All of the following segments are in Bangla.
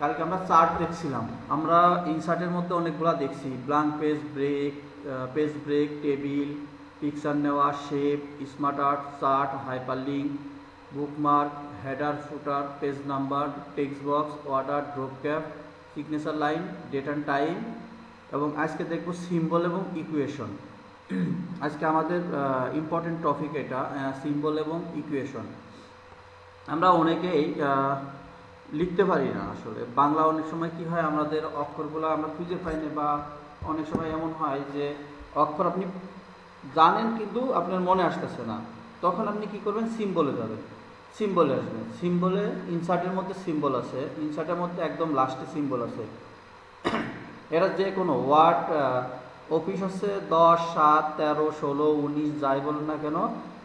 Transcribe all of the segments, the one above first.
কালকে আমরা চার্ট দেখছিলাম। আমরা ইনসার্টের মধ্যে অনেকগুলা দেখছি, blank page break, table, picture নেওয়া, shape, smart art, chart, hyperlink, bookmark, header, footer, page number, text box, order, drop cap, signature line, date and time, এবং আজকে দেখব সিম্বল এবং ইকুয়েশন। আজকে আমাদের ইম্পর্টেন্ট টপিক এটা, সিম্বল এবং ইকুয়েশন। আমরা অনেকেই লিখতে পারি না আসলে বাংলা। অনেক সময় কি হয়, আমাদের অক্ষরগুলো আমরা খুঁজে পাই না, বা অনেক সময় এমন হয় যে অক্ষর আপনি জানেন কিন্তু আপনার মনে আসতেছে না। তখন আপনি কি করবেন, সিম্বলে যাবেন, সিম্বলে আসবেন। সিম্বলে ইনসার্টের মধ্যে সিম্বল আছে, ইনসার্টের মধ্যে একদম লাস্টে সিম্বল আছে। এরা যে কোনো ওয়ার্ড অফিস আছে 10, 7, 13, 16, 19 যাই বলেন না কেন,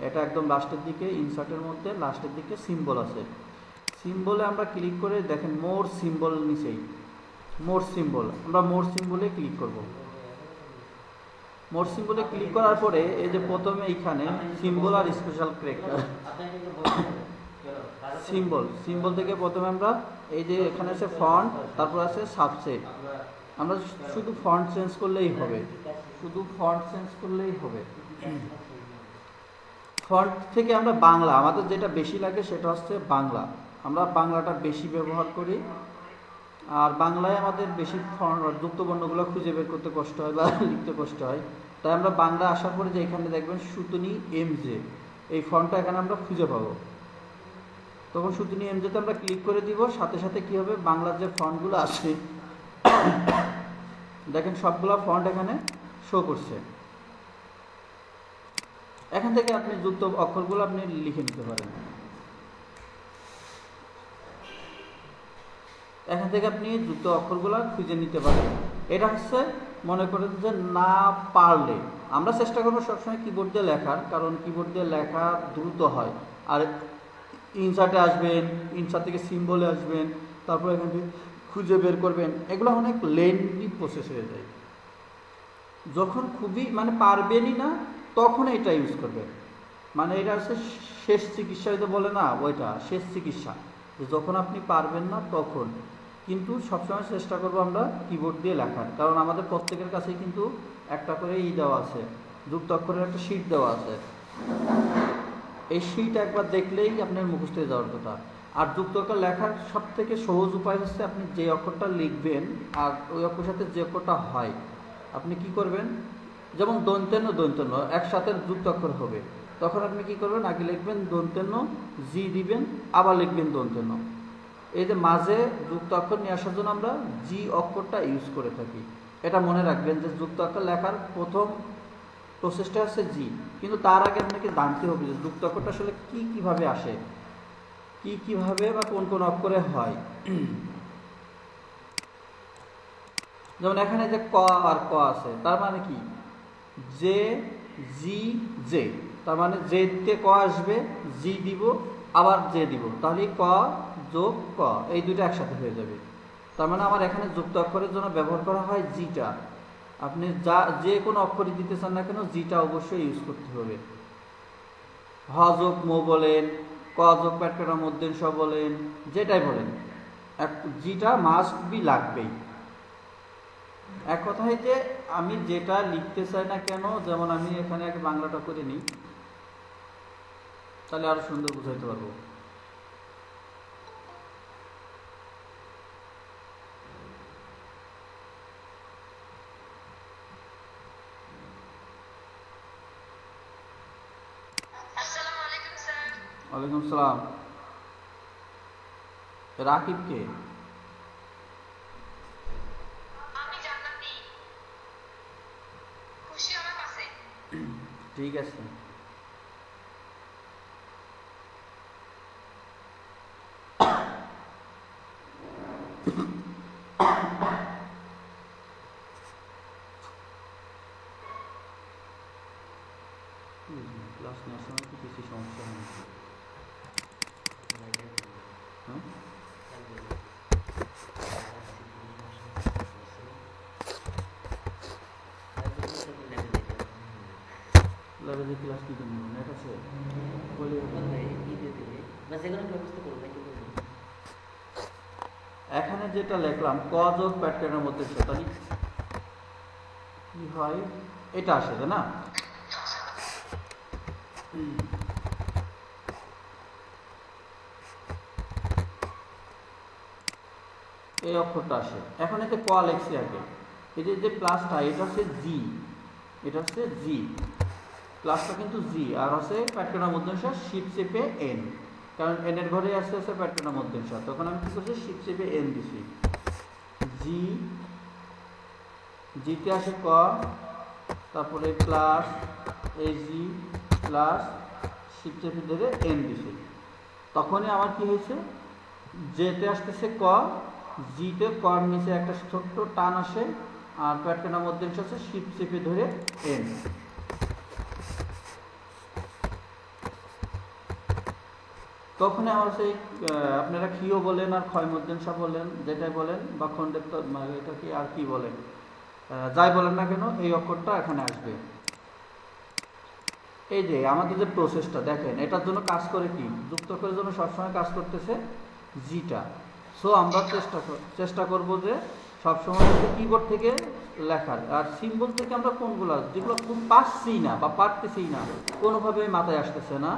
এটা একদম লাস্টের দিকে, ইনসার্টের মধ্যে লাস্টের দিকে সিম্বল আছে। সিম্বলে আমরা ক্লিক করে দেখেন মোর সিম্বল, নিচেই মোর সিম্বল, আমরা মোর সিম্বলে ক্লিক করব। মোর সিম্বলে ক্লিক করার পরে এই যে প্রথমে এইখানে সিম্বল আর স্পেশাল ক্যারেক্টার, সিম্বল থেকে প্রথমে আমরা এই যে এখানে আছে ফন্ট, তারপর আছে সাবসেট। আমরা শুধু ফন্ট চেঞ্জ করলেই হবে, শুধু ফন্ট চেঞ্জ করলেই হবে। ফন্ট থেকে আমরা বাংলা, আমাদের যেটা বেশি লাগে সেটা হচ্ছে বাংলা, আমরা বাংলাটা বেশি ব্যবহার করি। আর বাংলায় আমাদের বেশি যুক্ত বর্ণগুলো খুঁজে বের করতে কষ্ট হয় বা লিখতে কষ্ট হয়, তাই আমরা বাংলা আসার পরে যে এখানে দেখবেন সুতুনি এমজে, এই ফন্টটা এখানে আমরা খুঁজে পাবো। তখন সুতুনি এমজেতে আমরা ক্লিক করে দিব, সাথে সাথে কি হবে, বাংলার যে ফন্টগুলো আছে দেখেন সবগুলা ফন্ট এখানে শো করছে। এখান থেকে আপনি যুক্ত অক্ষরগুলো আপনি লিখে নিতে পারেন। এখান থেকে আপনি যুক্ত অক্ষরগুলো খুঁজে নিতে পারেন। এটা হচ্ছে মনে করেন যে না পারলে, আমরা চেষ্টা করবো সবসময় কিবোর্ড দিয়ে লেখার, কারণ কিবোর্ড দিয়ে লেখা দ্রুত হয়। আর ইনসার্টে আসবেন, ইনসার্ট থেকে সিম্বলে আসবেন, তারপর এখান থেকে খুঁজে বের করবেন, এগুলো অনেক লেন্থি প্রসেস হয়ে যায়। যখন খুবই মানে পারবেনই না তখন এটা ইউজ করবেন। মানে এটা হচ্ছে শেষ চিকিৎসা, হয়তো বলে না ওইটা শেষ চিকিৎসা, যে যখন আপনি পারবেন না তখন। কিন্তু সবসময় চেষ্টা করবো আমরা কিবোর্ড দিয়ে লেখার, কারণ আমাদের প্রত্যেকের কাছেই কিন্তু একটা করে দেওয়া আছে, যুক্ত অক্ষরের একটা শীট দেওয়া আছে। এই শীট একবার দেখলেই আপনার মুখস্থ হয়ে যাওয়ার কথা। আর যুক্ত অক্ষর লেখার সব থেকে সহজ উপায় হচ্ছে আপনি যে অক্ষরটা লিখবেন আর ওই অক্ষরের সাথে যে অক্ষরটা হয় আপনি কি করবেন, যেমন দন্তেন্য একসাথে যুক্ত অক্ষর হবে, তখন আপনি কি করবেন, আগে লিখবেন দন্তেন্য, জি দিবেন, আবার লিখবেন দন্তেন্য। এই যে মাঝে যুক্ত অক্ষর নিয়ে আসার জন্য আমরা জি অক্ষরটা ইউজ করে থাকি। এটা মনে রাখবেন যে যুক্ত অক্ষর লেখার প্রথম প্রসেসটা হচ্ছে জি, কিন্তু তার আগে আপনাকে জানতে হবে যে যুক্ত অক্ষরটা আসলে কিভাবে আসে, কিভাবে বা কোন কোন অক্ষরে হয়। যেমন এখানে যে ক আর ক আছে, তার মানে কি, জে জি জে, তার মানে জে তে ক আসবে, জি দিব, আবার জে দিব, তাহলে ক যোগ ক এই দুটো একসাথে হয়ে যাবে। তার মানে আমার এখানে যুক্ত অক্ষরের জন্য ব্যবহার করা হয় জিটা। আপনি যে কোনো অক্ষরই দিতে চান না কেন, জিটা অবশ্যই ইউজ করতে হবে। হ যোগ মো বলেন, ক যোগ প্যাটকাটা মধ্যেন স বলেন, যেটাই বলেন, জিটা মাস্ট বি লাগবেই। এক কথায় যে আমি যেটা লিখতে চাই না কেন, যেমন আমি এখানে আগে বাংলাটা করে নিই, তাহলে আরো সুন্দর বুঝাইতে পারবো। ওয়ালাইকুম সালাম। রাকিব কে? ঠিক আছে। ক্লাস নেওয়ার সময় তো বেশি সমস্যা হয়। লেভেলে ক্লাস কি জন্য নেট আছে বলে ব্যবস্থা করবো নাকি? এখানে যেটা লিখলাম ক যোগ প্যাটার্নের মধ্যে তাহলে কি হয়, এটা আসে তাই না? এই অক্ষরটা আসে। এখন এতে ক লেখছি আগে, এই যে প্লাসটা এটা হচ্ছে জি, এটা হচ্ছে জি, প্লাসটা কিন্তু জি, আর হচ্ছে প্যাটার্নের মধ্যে শিপ চেপে এন, কারণ এন এর ঘরে আসতে আসতে প্যাটার্নের মধ্যে তখন আমি কি করছি শিপ চেপে এন দিছি। জি, জিতে আসে ক, তারপরে প্লাস এই জি প্লাস শিপ চেপে ধরে এন দিছি, তখনই আমার কি হয়েছে জেতে আসতেছে ক, জিতে কর নিচে একটা ছোট্ট টান আসে, আর প্যাটার্নের মধ্যে হচ্ছে শিপ চেপে ধরে এন। তখন আমার সেই আপনারা খিও বলেন আর ক্ষয় মধ্যেনসা বলেন, যেটাই বলেন বা খণ্ডের এটা কি আর কি বলেন, যাই বলেন না কেন এই অক্ষরটা এখানে আসবে। এই যে আমাদের যে প্রসেসটা দেখেন, এটার জন্য কাজ করে কি, যুক্ত অক্ষরের জন্য সবসময় কাজ করতেছে জিটা। সো আমরা চেষ্টা করব যে সবসময় কিবোর্ড থেকে লেখার, আর সিম্বল থেকে আমরা কোনগুলো যেগুলো পাচ্ছি না বা পারতেছি না, কোনোভাবে মাথায় আসতেছে না,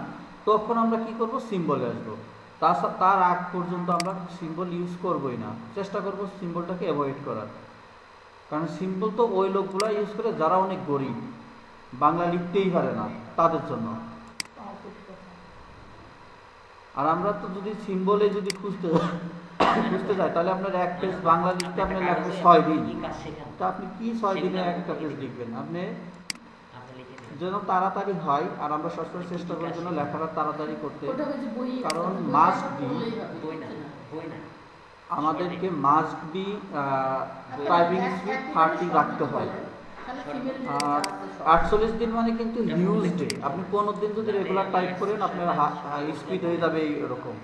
তখন আমরা কি করব সিম্বলে আসবো। তার আগ পর্যন্ত আমরা সিম্বল ইউজ করবই না, চেষ্টা করব সিম্বলটাকে অ্যাভয়েড করার, কারণ সিম্বল তো ওই লোকগুলো ইউজ করে যারা অনেক গরিব, বাংলা লিখতেই পারে না, তাদের জন্য। আর আমরা তো যদি সিম্বলে যদি খুঁজতে যাই তাহলে আপনার এক পেজ বাংলা লিখতে আপনার লাগবে 6 দিন, তা আপনি কি 6 দিনে একটা পেজ লিখবেন? আপনি যেন তাড়াতাড়ি হয়, আর আমরা সবসময় চেষ্টা করার জন্য লেখাটা তাড়াতাড়ি করতে, কারণ মাস্ট বি আমাদেরকে মাস্ট বি টাইপিং স্পিড 30 রাখতে হয়। 48 দিন মানে কিন্তু হিউজ ডে, আপনি 15 দিন যদি রেগুলার টাইপ করেন আপনার স্পিড হয়ে যাবে এরকম।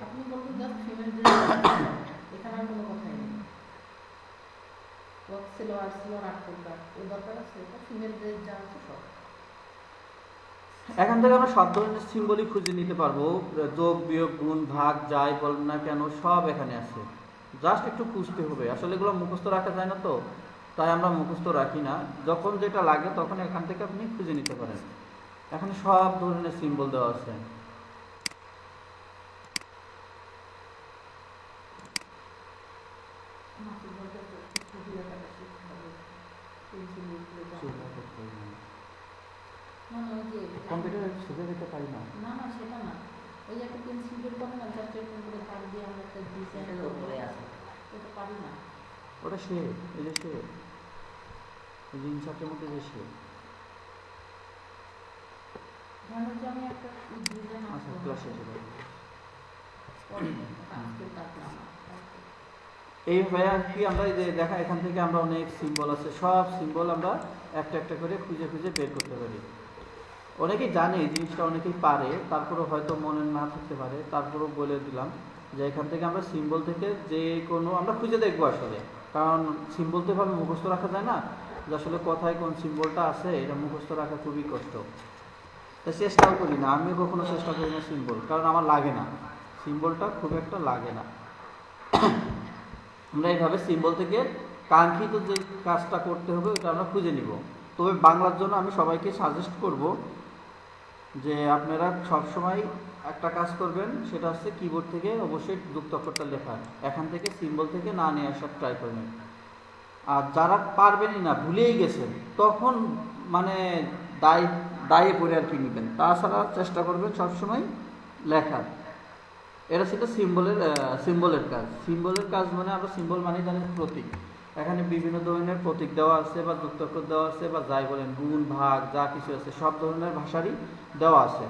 এখান থেকে আমরা সব ধরনের সিম্বলই খুঁজে নিতে পারবো, যোগ বিয়োগ গুণ ভাগ যাই বলেন না কেন সব এখানে আছে, জাস্ট একটু খুঁজতে হবে। আসলে এগুলো মুখস্থ রাখা যায় না তো, তাই আমরা মুখস্থ রাখি না, যখন যেটা লাগে তখন এখান থেকে আপনি খুঁজে নিতে পারেন। এখানে সব ধরনের সিম্বল দেওয়া আছে। কম্পিউটারে সুবিধা দিতে পারি না, না না সেটা না, ওই যে একটা পেন্সিল বের করে না, জাস্ট এরকম করে দাগ দিয়ে আমরা একটা ডিজাইন করে আছে, ওটা পারি না। ওটা সে এই যে সে এই যে ইনসার্টের মধ্যে যে সে ধরো যে আমি একটা ডিজাইন আছে ক্লাসে ছিল এই ভাইয়া কি আমরা এই যে দেখা, এখান থেকে আমরা অনেক সিম্বল আছে, সব সিম্বল আমরা একটা একটা করে খুঁজে খুঁজে বের করতে পারি। অনেকেই জানে এই জিনিসটা, অনেকেই পারে, তারপরেও হয়তো মনে না থাকতে পারে, তারপরেও বলে দিলাম যে এখান থেকে আমরা সিম্বল থেকে যে কোনো আমরা খুঁজে দেখবো আসলে, কারণ সিম্বল তো এভাবে মুখস্থ রাখা যায় না, যে আসলে কোথায় কোন সিম্বলটা আছে এটা মুখস্থ রাখা খুবই কষ্ট। তাই চেষ্টাও করি না, আমিও কখনো চেষ্টা করি না সিম্বল, কারণ আমার লাগে না, সিম্বলটা খুব একটা লাগে না। আমরা এইভাবে সিম্বল থেকে কাঙ্ক্ষিত যে কাজটা করতে হবে ওটা আমরা খুঁজে নিব। তবে বাংলার জন্য আমি সবাইকে সাজেস্ট করব যে আপনারা সবসময় একটা কাজ করবেন, সেটা হচ্ছে কিবোর্ড থেকে অবশ্যই যুক্ত অক্ষরটা লেখা, এখান থেকে সিম্বল থেকে না নিয়ে আসার ট্রাই করবেন। আর যারা পারবেনই না, ভুলেই গেছেন, তখন মানে দায়ে পড়ে আর কি নেবেন, তাছাড়া চেষ্টা করবেন সবসময় লেখার। এটা ছিল সিম্বলের কাজ। সিম্বলের কাজ মানে আমরা সিম্বল মানে জানি প্রতীক, এখানে বিভিন্ন ধরনের প্রতীক দেওয়া আছে বা যুক্ত অক্ষর দেওয়া আছে বা যাই বলেন গুণ ভাগ যা কিছু আছে সব ধরনের ভাষারই দেওয়া আছে।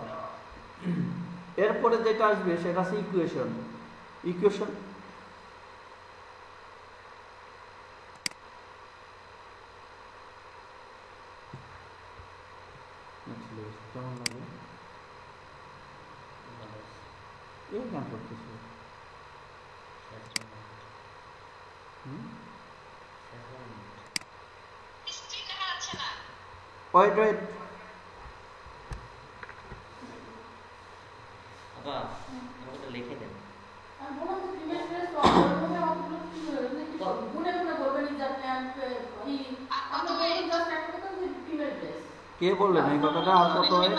এরপরে যেটা আসবে সেটা আছে ইকুয়েশন। ইকুয়েশন কেমন লাগে এই গান করতেছি ওয়েট লিখে দেন। আমি বললাম যে প্রিমিয়ার প্রেস ওইভাবে অতগুলো গুনে গুনে বলবেন যে আপনি কি আপনি বলবেন জাস্ট একটা কথা যে প্রিমিয়ার প্রেস। কে বললেন এই কথাটা? আর কত ওয়েট?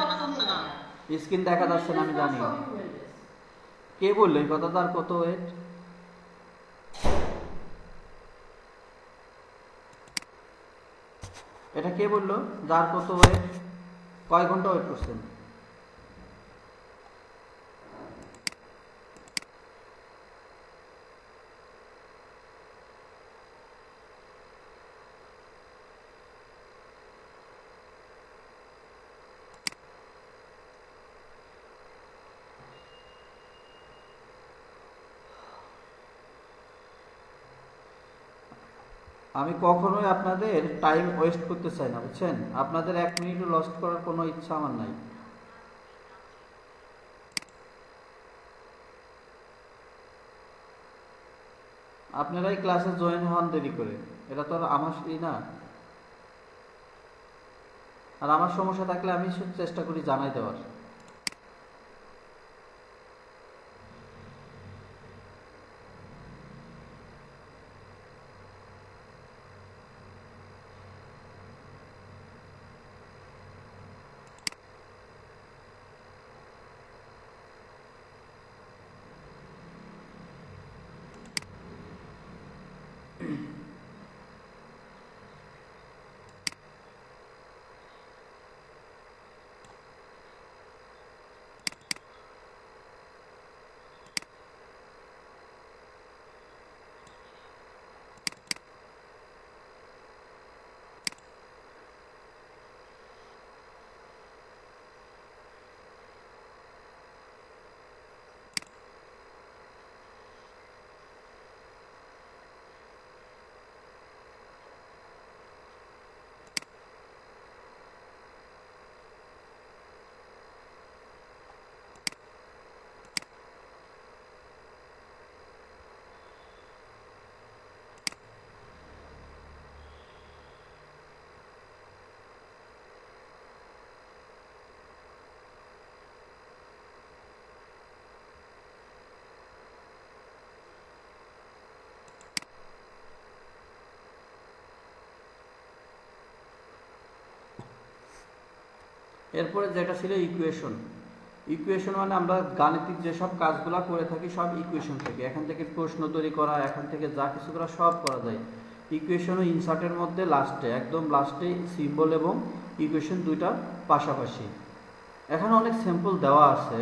স্ক্রিন দেখা যাচ্ছে না আমি জানি। কে বললো এই কথাটা? আর কত ওয়েট? এটা কে বললো যার কত ওয়েট? কয় ঘন্টা ওয়েট করছেন? আমি কখনোই আপনাদের টাইম ওয়েস্ট করতে চাই না, বুঝছেন? আপনাদের 1 মিনিটও লস্ট করার কোনো ইচ্ছা আমার নাই। আপনারাই ক্লাসে জয়েন হন দেরি করে, এটা তো আর আমার না। আর আমার সমস্যা থাকলে আমি চেষ্টা করি জানাই দেওয়ার। এরপরে যেটা ছিল ইকুয়েশন। ইকুয়েশন মানে আমরা গাণিতিক যেসব কাজগুলো করে থাকি সব ইকুয়েশন থেকে, এখান থেকে প্রশ্ন তৈরি করা, এখান থেকে যা কিছু করা সব করা যায়। ইকুয়েশন ও ইনসার্টের মধ্যে লাস্টে, একদম লাস্টে সিম্বল এবং ইকুয়েশন দুইটা পাশাপাশি। এখানে অনেক স্যাম্পল দেওয়া আছে।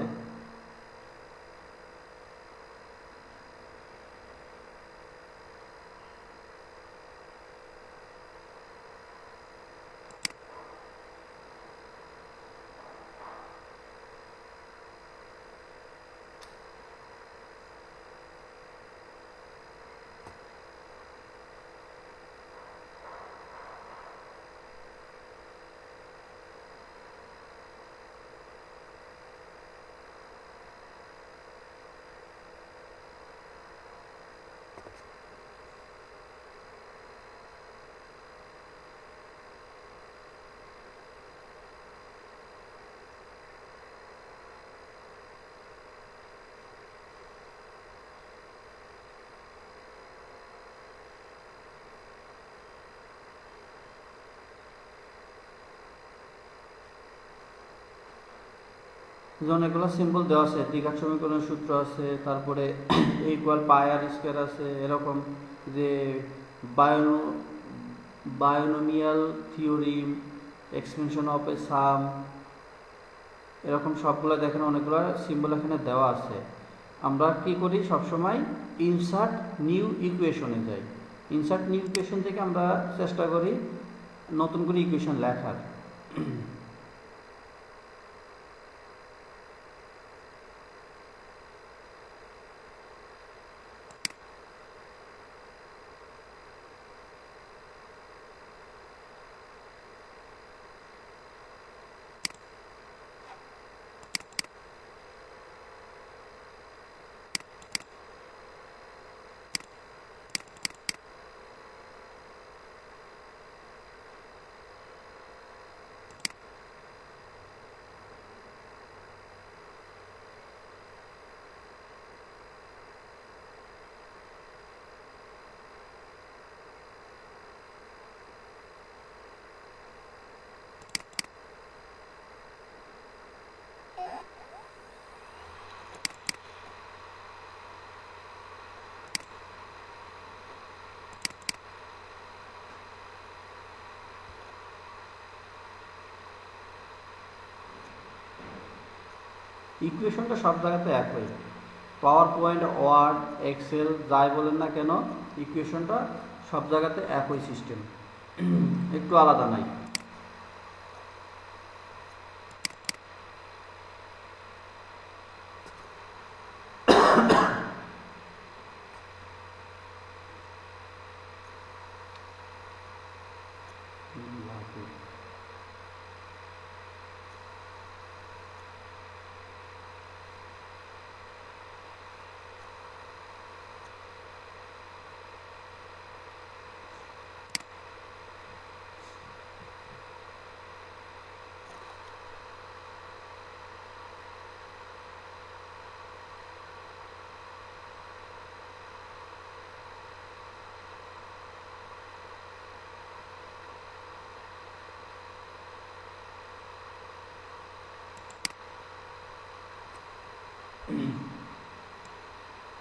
যেমন এগুলো সিম্বল দেওয়া আছে, দ্বিঘাত সমীকরণের সূত্র আছে, তারপরে ইকুয়াল পাই আর স্কয়ার আছে, এরকম যে বায়োনোমিয়াল থিওরিম, এক্সপেনশন অফ এ সাম, এরকম সবগুলো দেখেন অনেকগুলো সিম্বল এখানে দেওয়া আছে। আমরা কি করি সবসময়? ইনসার্ট নিউ ইকুয়েশনে যাই। ইনসার্ট নিউ ইকুয়েশন থেকে আমরা চেষ্টা করি নতুন করে ইকুয়েশন লেখার। ইকুয়েশনটা সব জায়গাতে একই, পাওয়ার পয়েন্ট, ওয়ার্ড, এক্সেল যাই বলেন না কেন, ইকুয়েশনটা সব জায়গাতে একই সিস্টেম, একটু আলাদা নাই।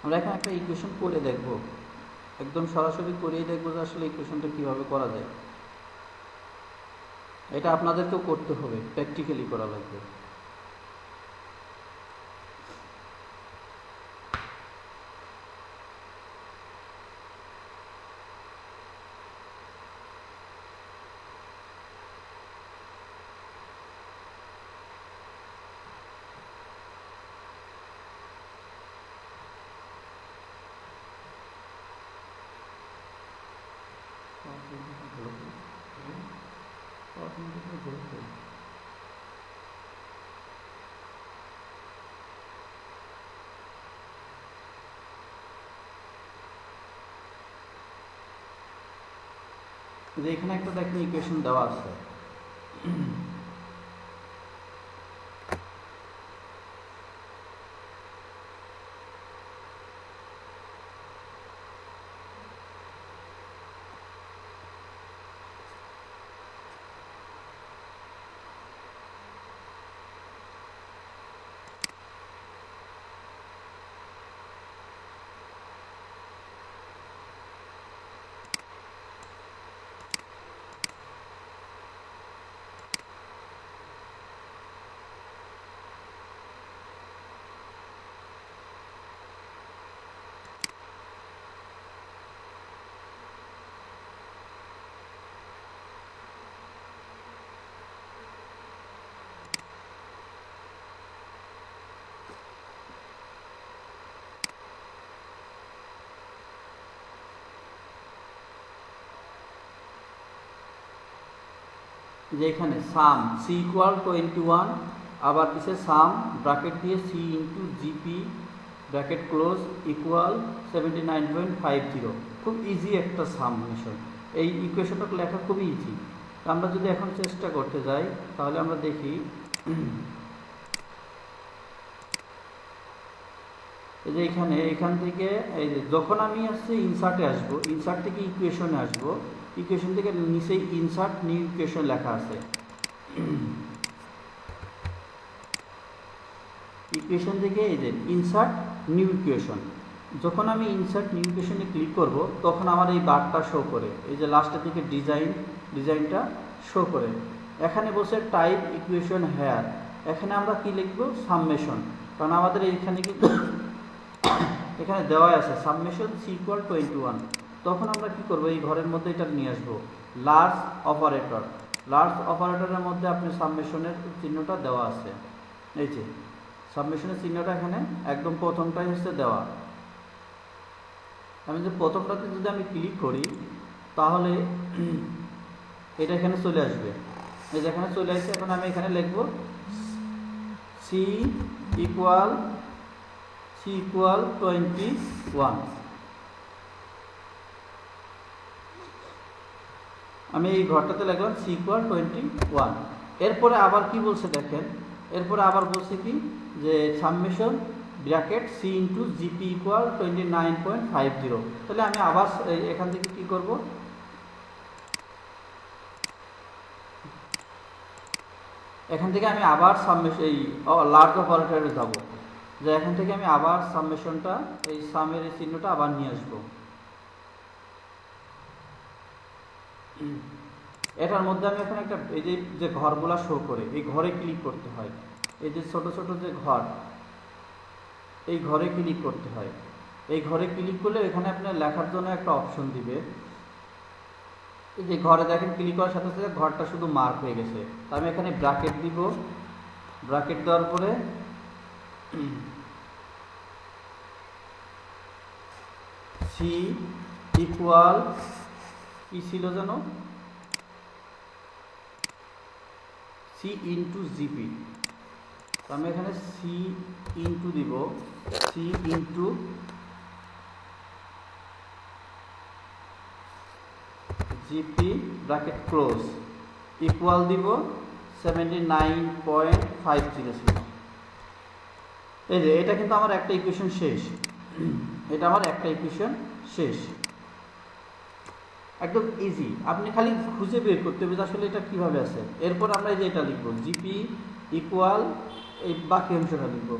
আমরা এখানে একটা ইকুয়েশন করে দেখব, একদম সরাসরি করেই দেখবো যে আসলে ইকুয়েশনটা কিভাবে করা যায়। এটা আপনাদেরকেও করতে হবে, প্র্যাকটিক্যালি করা লাগবে। যে এখানে একটা দেখেন ইকুয়েশন দেওয়া আছে, যে এখানে সাম সি ইকুয়াল 21, আবার দিছে সাম ব্র্যাকেট দিয়ে C into GP bracket close equal 79.50। খুব ইজি একটা সামমেশন, এই ইকুয়েশনটা লেখা খুবই ইজি। আমরা যদি এখন চেষ্টা করতে যাই তাহলে আমরা দেখি এই যে এখান থেকে এই যে যখন আমি আসছে ইনসার্টে আসবো, ইনসার্ট থেকে ইকুয়েশনে আসবো, ইকুয়েশন থেকে নিচে ইনসার্ট নিউ ইকুয়েশন লেখা আছে, ইকুয়েশন থেকে এই যে ইনসার্ট নিউ ইকুয়েশন, যখন আমি ইনসার্ট নিউ ইকুয়েশনে ক্লিক করব তখন আমার এই বারটা শো করে, এই যে লাস্টের দিকে ডিজাইনটা শো করে। এখানে বসে টাইপ ইকুয়েশন হেয়ার, এখানে আমরা কি লিখব সামমেশন, কারণ আমাদের এইখানে কিন্তু এখানে দেওয়া আছে সামমেশন সি ইকুয়াল 21। তখন আমরা কি করব, এই ঘরের মধ্যে এটা নিয়ে আসবো লার্জ অপারেটর, লার্জ অপারেটরের মধ্যে আপনি সাবমেশনের চিহ্নটা দেওয়া আছে, এই যে সাবমেশনের চিহ্নটা এখানে একদম প্রথমটাই হচ্ছে দেওয়া। আমি যে প্রথমটাতে যদি আমি ক্লিক করি তাহলে এটা এখানে চলে আসবে, এই যে এখানে চলে আসছে। এখন আমি এখানে লিখব সি ইকুয়াল 21। আমি এই ঘরটাতে লিখলাম সি ইকুয়াল 21। এরপরে আবার কি বলছে দেখেন, এরপরে আবার বলছে কি যে summation bracket C into GP equal 29.50। তাহলে আমি আবার এখান থেকে কি করব, এখান থেকে আমি আবার সাবমেশন এই লার্জ অপারেটরে যাব, যে এখান থেকে আমি আবার সাবমেশনটা এই সামের এই চিহ্নটা আবার নিয়ে আসবো। এটার মধ্যে আমি এখন একটা এই যে ঘরগুলা শো করে, এই ঘরে ক্লিক করতে হয়, এই যে ছোট ছোট যে ঘর এই ঘরে ক্লিক করতে হয়। এই ঘরে ক্লিক করলে এখানে আপনার লেখার জন্য একটা অপশন দিবে। এই যে ঘরে দেখেন ক্লিক করার সাথে সাথে ঘরটা শুধু মার্ক হয়ে গেছে। তো আমি এখানে ব্র্যাকেট দিব। ব্র্যাকেট দেওয়ার পরে সি ইকুয়াল কি ছিল যেন, সি ইন্টু জিপি। তো আমি এখানে সি ইন্টু দিব, C into GP bracket close equal দিব 79.50 ছিল। এই যে এটা কিন্তু আমার একটা ইকুয়েশন শেষ। এটা আমার একটা ইকুয়েশন শেষ, একদম ইজি। আপনি খালি খুঁজে বের করতে হবে আসলে এটা কিভাবে আছে। এরপর আমরা এই যে এটা লিখবো জিপি ইকুয়াল এই বাকি অংশটা লিখবো।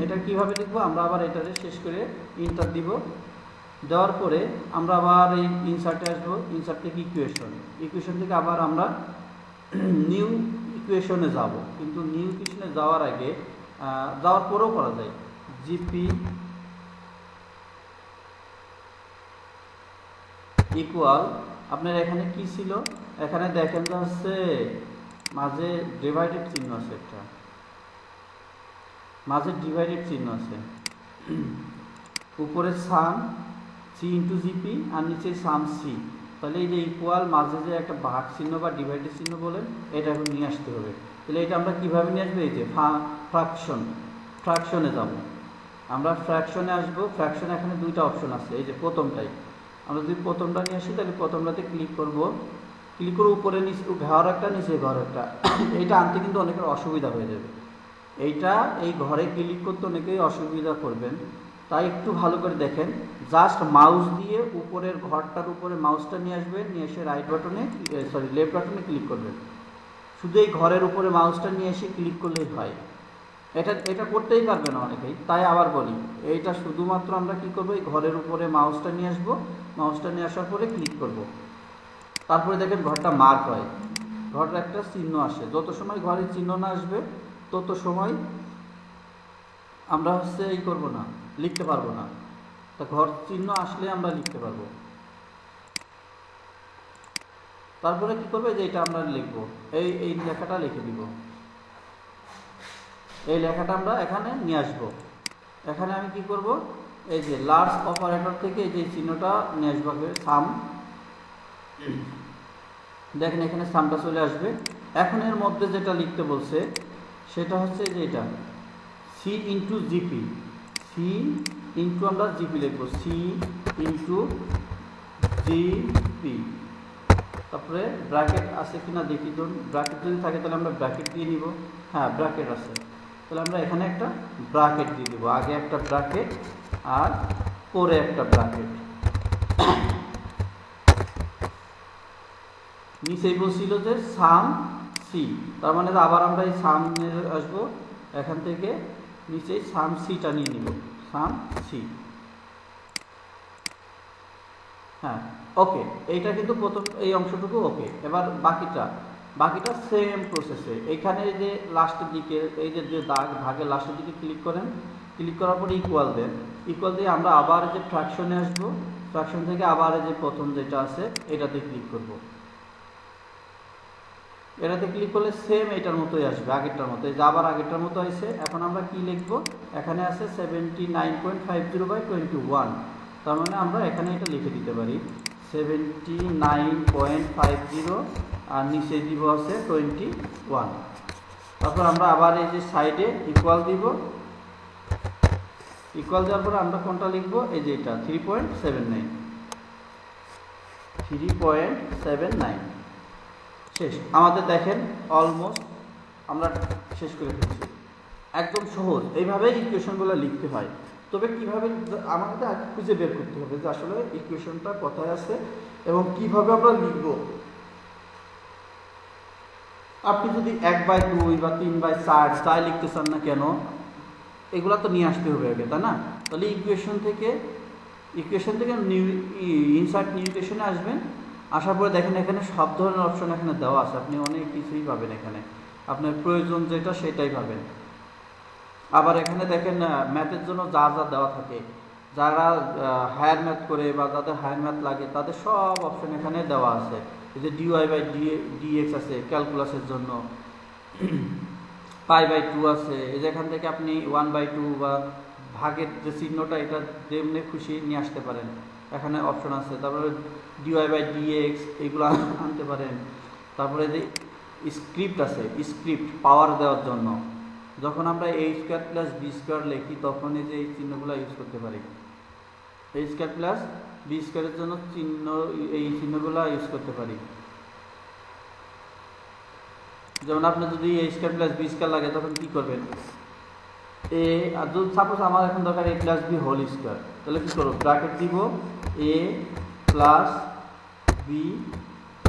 এটা কিভাবে লিখবো আমরা আবার এটারে শেষ করে ইন্টার দিব। দেওয়ার পরে আমরা আবার এই ইনসার্টে আসবো। ইনসার্ট থেকে ইকুয়েশন, ইকুয়েশন থেকে আবার আমরা নিউ ইকুয়েশনে যাব। কিন্তু নিউ ইকুয়েশনে যাওয়ার আগে যাওয়ার পরেও করা যায় জিপি ইকুয়াল আপনার এখানে কি ছিল, এখানে দেখেন যে হচ্ছে মাঝে ডিভাইডেড চিহ্ন আছে, একটা মাঝে ডিভাইডেড চিহ্ন আছে। উপরে সাম সি ইন্টু জিপি আর নিচে সাম সি। তাহলে এই যে ইকুয়াল মাঝে যে একটা ভাগ চিহ্ন বা ডিভাইডেড চিহ্ন বলেন এটা এখন নিয়ে আসতে হবে। তাহলে এটা আমরা কিভাবে নিয়ে আসবো, এই যে ফ্র্যাকশনে যাব। আমরা ফ্র্যাকশনে আসবো। ফ্র্যাকশনে এখানে দুইটা অপশন আছে। এই যে প্রথমটাই আমরা যদি প্রথমটা নিয়ে আসি তাহলে প্রথমটাতে ক্লিক করব। ক্লিক করে উপরে নিচে ঘর একটা, নিচে ঘর একটা। এইটা আনতে কিন্তু অনেকের অসুবিধা হয়ে যাবে। এইটা এই ঘরে ক্লিক করতে অনেকেই অসুবিধা করবেন, তাই একটু ভালো করে দেখেন। জাস্ট মাউস দিয়ে উপরের ঘরটার উপরে মাউসটা নিয়ে আসবেন, নিয়ে এসে রাইট বাটনে লেফট বাটনে ক্লিক করবেন। শুধু এই ঘরের উপরে মাউসটা নিয়ে এসে ক্লিক করলেই হয়। এটা করতেই পারবে না অনেকেই, তাই আবার বলি এইটা শুধুমাত্র আমরা কি করব, এই ঘরের উপরে মাউসটা নিয়ে আসবো। মাউসটা নিয়ে আসার পরে ক্লিক করব। তারপরে দেখেন ঘরটা মার্ক হয়, ঘরের একটা চিহ্ন আসে। যত সময় ঘরের চিহ্ন না আসবে তত সময় আমরা হচ্ছে এই করব না, লিখতে পারবো না। তা ঘর চিহ্ন আসলে আমরা লিখতে পারবো। তারপরে কি করবে, যে এটা আমরা লিখবো, এই লেখাটা লিখে দিব। এই লেখাটা আমরা এখানে নিয়ে আসবো। এখানে আমি কি করব, এই যে লার্জ অপারেটর থেকে এই যে চিহ্নটা নিয়ে আসবো, সাম। দেখেন এখানে সামটা চলে আসবে। এখন এর মধ্যে যেটা লিখতে বলছে সেটা হচ্ছে যে এটা C into GP. C into আমরা জিপি লিখবো, সি ইন্টু জিপি। তারপরে ব্র্যাকেট আছে কিনা দেখি, ধরুন ব্র্যাকেট যদি থাকে তাহলে আমরা ব্র্যাকেট দিয়ে নিব। হ্যাঁ ব্র্যাকেট আছে, তাহলে আমরা এখানে একটা ব্র্যাকেট দিয়ে দিব। আগে একটা ব্র্যাকেট আর পরে একটা ব্র্যাকেট। নিচেই বলছিল যে সাম সি, তার মানে আবার আমরা এই সাম আসবো। এখান থেকে নিচেই সাম সিটা নিয়ে নিব, সাম সি। হ্যাঁ ওকে, এইটা কিন্তু প্রথম এই অংশটুকু ওকে। এবার বাকিটা সেম প্রসেসে। এইখানে যে লাস্টের দিকে এই যে দাগ ভাগের লাস্টের দিকে ক্লিক করেন। ক্লিক করার পরে ইকুয়াল দেন। ইকুয়াল দিয়ে আমরা আবার যে ফ্র্যাকশনে আসবো। ফ্র্যাকশন থেকে আবার যে প্রথম যেটা আছে এটাতে ক্লিক করব। এটাতে ক্লিক করলে সেম এটার মতোই আসবে, আগেরটার মতো। এই যে আবার আগেরটার মতো আসছে। এখন আমরা কি লিখব, এখানে আছে 79.50/21। তার মানে আমরা এখানে এটা লিখে দিতে পারি 79.50 আর নিচে দিব আছে 21। তারপর আমরা আবার এই যে সাইডে ইকুয়াল দিব। ইকুয়াল দেওয়ার পরে আমরা কোনটা লিখব, এই যে এটা 3.79 শেষ। আমাদের দেখেন অলমোস্ট আমরা শেষ করে ফেলছি। একদম সহজ, এইভাবে ইকুয়েশনগুলো লিখতে হয়। তবে কিভাবে আমাদের আগে খুঁজে বের করতে হবে যে আসলে ইকুয়েশনটা কোথায় আছে এবং কিভাবে আমরা লিখব। আপনি যদি 1/2 বা 3/4 যাই লিখতে চান না কেন, এগুলা তো নিয়ে আসতে হবে আগে, তাই না? তাহলে ইকুয়েশন থেকে ইনসার্ট নিউ ইকুয়েশনে আসবেন। আসার পরে দেখেন এখানে সব ধরনের অপশন এখানে দেওয়া আছে। আপনি অনেক কিছুই পাবেন এখানে, আপনার প্রয়োজন যেটা সেটাই পাবেন। আবার এখানে দেখেন ম্যাথের জন্য যা যা দেওয়া থাকে, যারা হায়ার ম্যাথ করে বা যাদের হায়ার ম্যাথ লাগে তাদের সব অপশন এখানে দেওয়া আছে। এই যে dy/dx আছে ক্যালকুলাসের জন্য, π/2 আছে, এই যে এখান থেকে আপনি 1/2 বা ভাগের যে চিহ্নটা এটা যেমনি খুশি নিয়ে আসতে পারেন, এখানে অপশন আছে। তারপরে dy/dx এগুলো আনতে পারেন। তারপরে যে স্ক্রিপ্ট আছে, স্ক্রিপ্ট পাওয়ার দেওয়ার জন্য যখন আমরা a² + b² লিখি তখন এই যে এই চিহ্নগুলো ইউজ করতে পারি। a² + b² এর জন্য এই চিহ্নগুলো ইউজ করতে পারি। যেমন আপনি যদি a² + b² লাগে তখন কি করবেন, আর যদি সাপোজ আমার এখন দরকার a + b হোল স্কয়ার, তাহলে কি করব, ব্র্যাকেট দিব a + b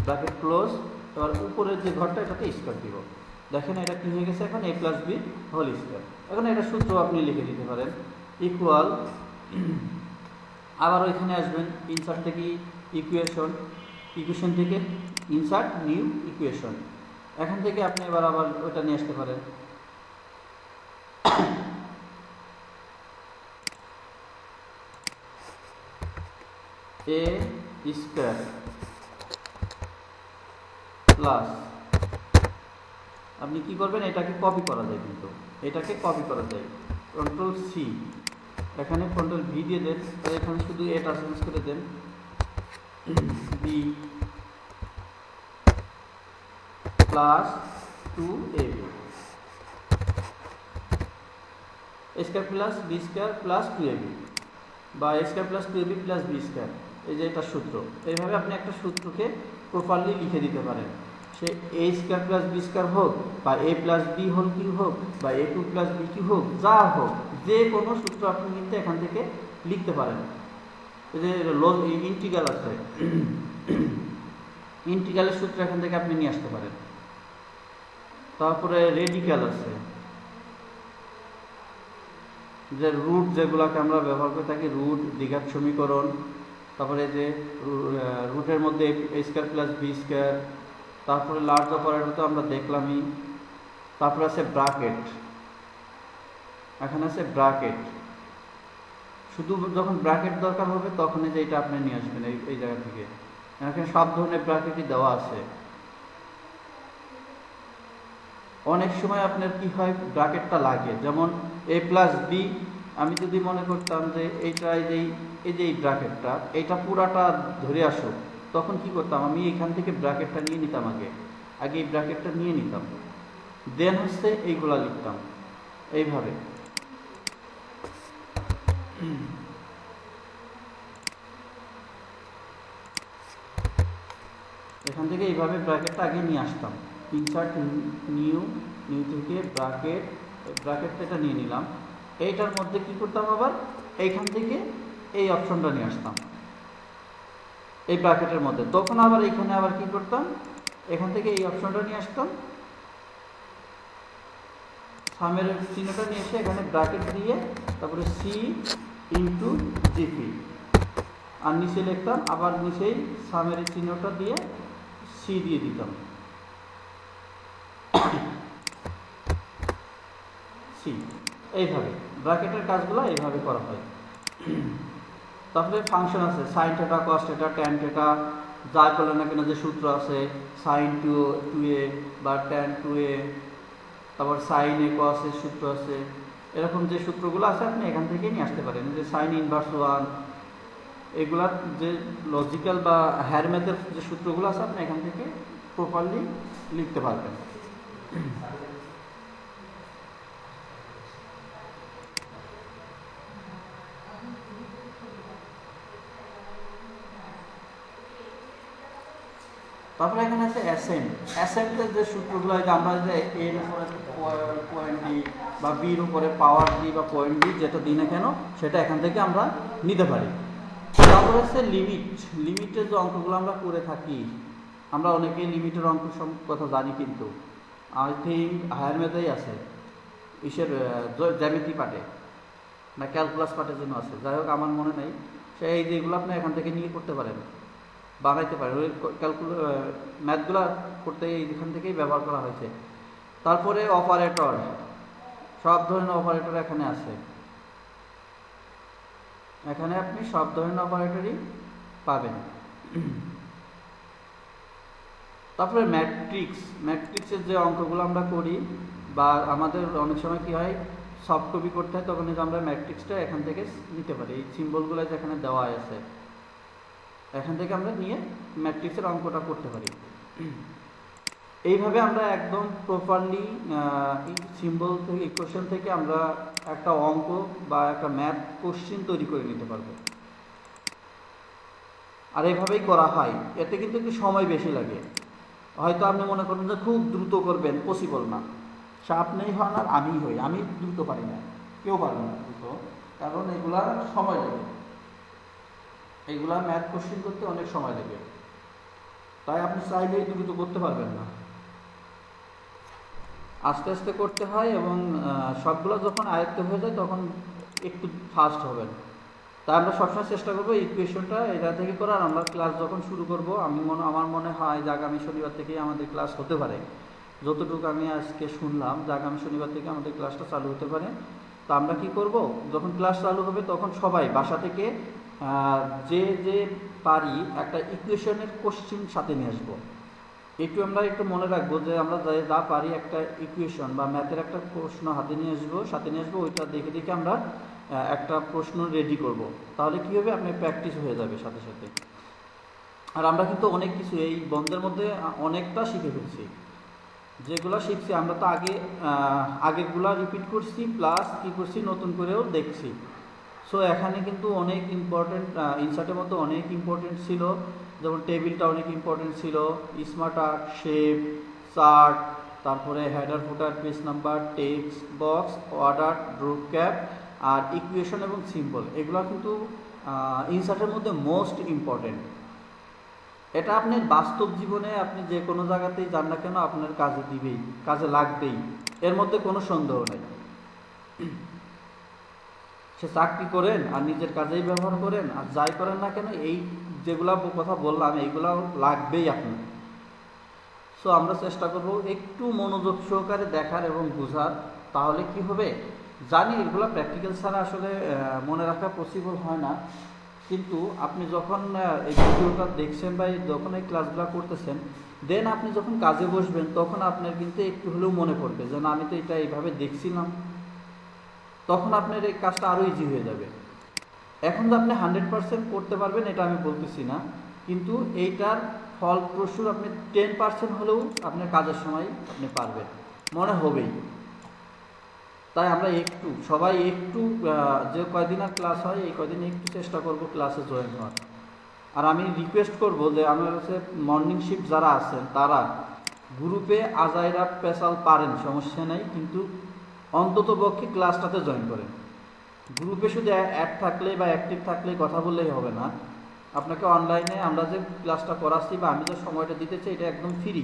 ব্র্যাকেট ক্লোজ, এবার উপরের যে ঘরটা এটাতে স্কয়ার দিব। দেখেন এটা কি হয়ে গেছে, এখন a + b হোল স্কয়ার। এখন এটা সূত্র আপনি লিখে দিতে পারেন, ইকুয়াল, আবার ওইখানে আসবেন ইনসার্ট থেকে ইকুয়েশন থেকে ইনসার্ট নিউ ইকুয়েশন, এখান থেকে আপনি আবার ওটা নিয়ে আসতে পারেন। a স্কয়ার প্লাস, আপনি কি করবেন, এটাকে কপি করা যায়, কিন্তু এটাকে কপি করা যায়, কন্ট্রোল সি, এখানে কন্ট্রোল ভি দিয়ে দেন, আর এখানে শুধু এটা চেঞ্জ করে দেন, B plus 2ab square plus B square plus 2ab বা a² + 2ab + b², এই যে এটা সূত্র। এইভাবে আপনি একটা সূত্রকে প্রপারলি লিখে দিতে পারেন, সে a² + b² হোক বা a + b হোল কিউব হোক বা a2 + b³ হোক, যা হোক, যে কোনো সূত্র আপনি কিন্তু এখান থেকে লিখতে পারেন। এই যে ইন্টিগ্রাল আছে, ইন্টিগ্রালের সূত্র এখান থেকে আপনি নিয়ে আসতে পারেন। তারপরে রেডিক্যাল আছে, যে রুট যেগুলোকে আমরা ব্যবহার করে থাকি, রুট, দ্বিঘাত সমীকরণ, তারপরে যে রুটের মধ্যে a² + b², তারপরে লার্জ অপারেটর তো আমরা দেখলামই, তারপরে আছে ব্র্যাকেট, এখানে আছে ব্র্যাকেট, শুধু যখন ব্র্যাকেট দরকার হবে তখন যে এটা আপনি নিয়ে আসবেন এই জায়গা থেকে, এখানে সব ধরনের ব্র্যাকেটই দেওয়া আছে। অনেক সময় আপনার কি হয়, ব্র্যাকেটটা লাগে, যেমন a + b, আমি যদি মনে করতাম যে এইটা এই যে ব্র্যাকেটটা এইটা পুরাটা ধরে আসো, তখন কি করতাম, আমি এখান থেকে ব্র্যাকেটটা নিয়ে নিতাম, আগে এই ব্র্যাকেটটা নিয়ে নিতাম, দেন হচ্ছে এইগুলা লিখতাম এইভাবে। এখান থেকে এইভাবে ব্র্যাকেটটা আগে নিয়ে আসতাম, ইনসার্ট নিউ থেকে ব্র্যাকেটটা এটা নিয়ে নিলাম, এইটার মধ্যে কি করতাম, আবার এইখান থেকে এই অপশনটা নিয়ে আসতাম এই ব্র্যাকেটের মধ্যে, তখন আবার এইখানে আবার কি করতাম, এখান থেকে এই অপশনটা নিয়ে আসতাম, সামের চিহ্নটা নিয়ে এসে এখানে ব্র্যাকেট দিয়ে তারপরে সি ইন্টু জিপি, আর নিচে লিখতাম, আবার নিচেই সামের চিহ্নটা দিয়ে সি দিয়ে দিতাম, সি, এইভাবে ব্র্যাকেটের কাজগুলো এইভাবে করা হয়। তারপরে ফাংশন আছে, sine theta, cos theta, tan theta, যা করলেন না কেন যে সূত্র আছে, সাইন 2a বা ট্যান 2a, তারপর সাইন a কস এর সূত্র আছে, এরকম যে সূত্রগুলো আছে আপনি এখান থেকে নিয়ে আসতে পারেন। যে সাইন ইনভার্স 1, এগুলার যে লজিক্যাল বা হায়ার ম্যাথের যে সূত্রগুলো আছে আপনি এখান থেকে প্রপারলি লিখতে পারবেন। তারপরে এখানে আছে অ্যাসেন্টের যে সূত্রগুলো, আমরা যে এর উপরে পয়েন্ট দিই বা বির উপরে পাওয়ার দিই বা পয়েন্ট দিই, যেটা দিই না কেন সেটা এখান থেকে আমরা নিতে পারি। তারপরে হচ্ছে লিমিটের যে অঙ্কগুলো আমরা করে থাকি, আমরা অনেকেই লিমিটের অঙ্ক কথা জানি, কিন্তু আই থিঙ্ক হায়ার ম্যাথেই আছে, জ্যামিতি পার্টে না ক্যালকুলাস পার্টের জন্য আছে, যাই হোক আমার মনে নেই, সেই যেগুলো আপনি এখান থেকে নিয়ে করতে পারেন, বানাইতে পারেন, ওই ম্যাথগুলো করতে এখান থেকেই ব্যবহার করা হয়েছে। তারপরে অপারেটর, সব ধরনের অপারেটর এখানে আছে, এখানে আপনি সব ধরনের অপারেটরই পাবেন। তারপরে ম্যাট্রিক্সের যে অঙ্কগুলো আমরা করি বা আমাদের অনেক সময় কি হয় সফট কপি করতে হয়, তখন কিন্তু আমরা ম্যাট্রিক্সটা এখান থেকে নিতে পারি। এই সিম্বলগুলো যেখানে দেওয়া আছে এখান থেকে আমরা নিয়ে ম্যাট্রিক্সের অঙ্কটা করতে পারি। এইভাবে আমরা একদম প্রপারলি সিম্বল থেকে ইকুয়েশন থেকে আমরা একটা অঙ্ক বা একটা ম্যাথ কোশ্চিন তৈরি করে নিতে পারবো। আর এইভাবেই করা হয়, এতে কিন্তু একটু সময় বেশি লাগে। হয়তো আপনি মনে করেন যে খুব দ্রুত করবেন, পসিবল না। সে আপনিই হন আর আমিই হই, আমি দ্রুত পারি না, কেউ পারে না দ্রুত, কারণ এগুলা সময় লাগে, এগুলা ম্যাথ কোশ্চিন করতে অনেক সময় লাগে, তাই আপনি চাইলেই দ্রুত করতে পারবেন না, আস্তে আস্তে করতে হয়। এবং সবগুলো যখন আয়ত্ত হয়ে যায় তখন একটু ফাস্ট হবেন। তাই আমরা সবসময় চেষ্টা করবো ইকুয়েশনটা এটা থেকে করার। আমরা ক্লাস যখন শুরু করব, আমার মনে হয় যে আগামী শনিবার থেকেই আমাদের ক্লাস হতে পারে, যতটুকু আমি আজকে শুনলাম যে আগামী শনিবার থেকে আমাদের ক্লাসটা চালু হতে পারে। তো আমরা কি করব, যখন ক্লাস চালু হবে তখন সবাই বাসা থেকে যে যে পারি একটা ইকুয়েশনের কোশ্চিন সাথে নিয়ে আসবো। আমরা একটু মনে রাখবো যে আমরা যা পারি একটা ইকুয়েশন বা ম্যাথের একটা প্রশ্ন হাতে নিয়ে আসবো, সাথে নিয়ে আসবো, ওইটা দেখে দেখে আমরা একটা প্রশ্ন রেডি করব। তাহলে কি হবে, আপনি প্র্যাকটিস হয়ে যাবে সাথে সাথে। আর আমরা কিন্তু অনেক কিছু এই বন্ধের মধ্যে অনেকটা শিখে ফেলছি, যেগুলো শিখছি আমরা তো আগেরগুলা রিপিট করছি, প্লাস কি করছি নতুন করেও দেখছি। সো এখানে কিন্তু অনেক ইম্পর্টেন্ট, ইনসার্টের মধ্যে অনেক ইম্পর্টেন্ট ছিল, যেমন টেবিলটা অনেক ইম্পর্টেন্ট ছিল, স্মার্ট আর্ট, শেপ, চার্ট, তারপরে header footer, page number, text box, order, drop cap আর ইকুয়েশন এবং সিম্বল, এগুলো কিন্তু ইনসার্টের মধ্যে মোস্ট ইম্পর্টেন্ট। এটা আপনার বাস্তব জীবনে আপনি যে কোনো জায়গাতেই যান না কেন আপনার কাজে দিবেই, কাজে লাগবেই, এর মধ্যে কোনো সন্দেহ নেই। সে চাকরি করেন আর নিজের কাজেই ব্যবহার করেন আর যাই করেন না কেন, এই যেগুলা কথা বললাম এইগুলা লাগবেই আপনার। সো আমরা চেষ্টা করব একটু মনোযোগ সহকারে দেখার এবং বোঝার, তাহলে কি হবে জানি এগুলো প্র্যাকটিক্যাল ছাড়া আসলে মনে রাখা পসিবল হয় না। কিন্তু আপনি যখন এই ভিডিওটা দেখছেন বা যখন এই ক্লাসগুলো করতেছেন, দেন আপনি যখন কাজে বসবেন তখন আপনার কিন্তু একটু হলেও মনে পড়বে যে না আমি তো এটা এইভাবে দেখছিলাম, তখন আপনার এই কাজটা আরও ইজি হয়ে যাবে। এখন তো আপনি 100% করতে পারবেন এটা আমি বলতেছি না, কিন্তু এইটার ফলপ্রসূ আপনি 10% হলেও আপনার কাজের সময় আপনি পারবেন, মনে হবেই। তাই আমরা সবাই একটু যে কয়দিন আর ক্লাস হয় এই কয়দিন একটু চেষ্টা করব ক্লাসে জয়েন হওয়ার। আর আমি রিকোয়েস্ট করব যে আমার কাছে মর্নিং শিফট যারা আছেন তারা গ্রুপে আজাইরা স্পেশাল পারেন, সমস্যা নেই, কিন্তু অন্তত পক্ষে ক্লাসটাতে জয়েন করেন। গ্রুপে শুধু অ্যাড থাকলে বা অ্যাক্টিভ থাকলে কথা বললেই হবে না, আপনাকে অনলাইনে আমরা যে ক্লাসটা করাচ্ছি বা আমি যে সময়টা দিতে চাই এটা একদম ফ্রি।